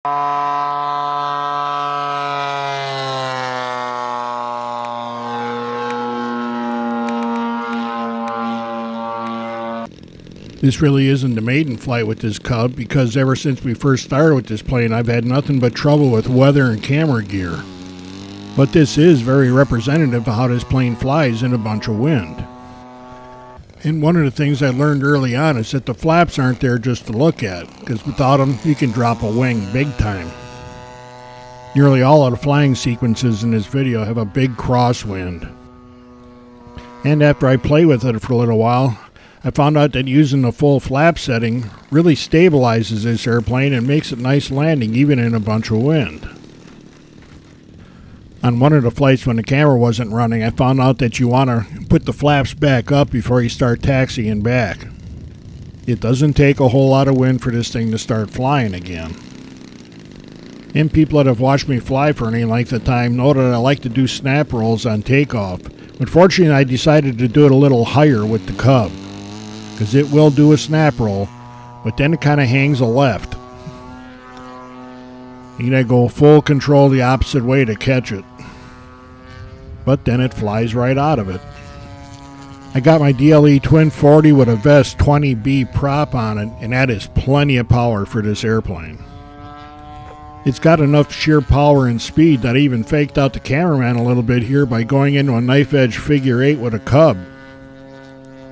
This really isn't a maiden flight with this Cub, because ever since we first started with this plane I've had nothing but trouble with weather and camera gear. But this is very representative of how this plane flies in a bunch of wind. And one of the things I learned early on is that the flaps aren't there just to look at, because without them you can drop a wing big time. Nearly all of the flying sequences in this video have a big crosswind. And after I play with it for a little while, I found out that using the full flap setting really stabilizes this airplane and makes it nice landing even in a bunch of wind. On one of the flights when the camera wasn't running, I found out that you want to put the flaps back up before you start taxiing back. It doesn't take a whole lot of wind for this thing to start flying again. And people that have watched me fly for any length of time know that I like to do snap rolls on takeoff. Unfortunately, I decided to do it a little higher with the Cub, because it will do a snap roll, but then it kind of hangs a left. You gotta go full control the opposite way to catch it. But then it flies right out of it. I got my DLE Twin 40 with a Vest 20B prop on it, and that is plenty of power for this airplane. It's got enough sheer power and speed that I even faked out the cameraman a little bit here by going into a knife edge figure 8 with a Cub.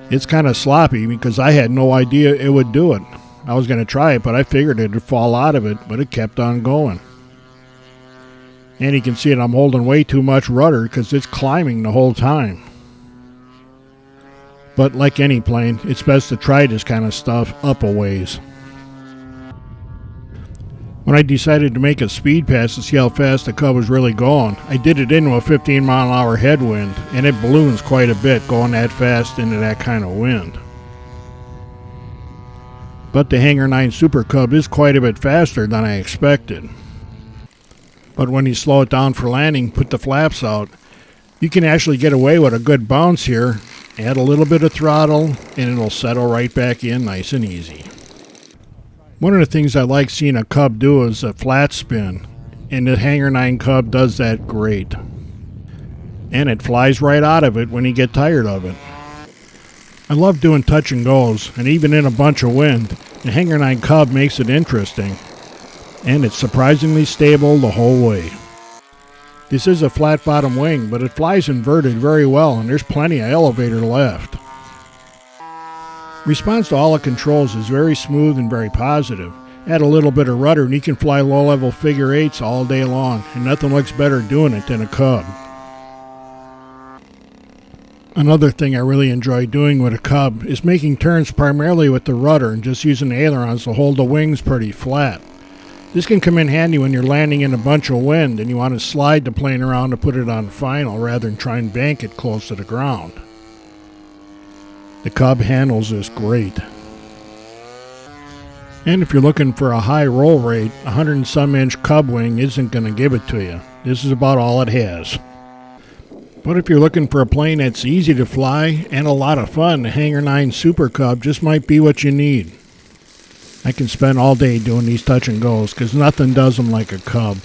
It's kind of sloppy because I had no idea it would do it. I was going to try it, but I figured it would fall out of it, but it kept on going. And you can see it, I'm holding way too much rudder because it's climbing the whole time. But like any plane, it's best to try this kind of stuff up a ways. When I decided to make a speed pass to see how fast the Cub was really going, I did it into a 15-mile-an-hour headwind, and it balloons quite a bit going that fast into that kind of wind. But the Hangar 9 Super Cub is quite a bit faster than I expected. But when you slow it down for landing, put the flaps out, you can actually get away with a good bounce here, add a little bit of throttle, and it'll settle right back in nice and easy. One of the things I like seeing a Cub do is a flat spin, and the Hangar 9 Cub does that great. And it flies right out of it when you get tired of it. I love doing touch and goes, and even in a bunch of wind, the Hangar 9 Cub makes it interesting. And it's surprisingly stable the whole way. This is a flat bottom wing, but it flies inverted very well, and there's plenty of elevator left. Response to all the controls is very smooth and very positive. Add a little bit of rudder and you can fly low-level figure 8s all day long, and nothing looks better doing it than a Cub. Another thing I really enjoy doing with a Cub is making turns primarily with the rudder and just using the ailerons to hold the wings pretty flat. This can come in handy when you're landing in a bunch of wind and you want to slide the plane around to put it on final rather than try and bank it close to the ground. The Cub handles this great. And if you're looking for a high roll rate, a 100 and some inch Cub wing isn't going to give it to you. This is about all it has. But if you're looking for a plane that's easy to fly and a lot of fun, the Hangar 9 Super Cub just might be what you need. I can spend all day doing these touch and goes because nothing does them like a Cub.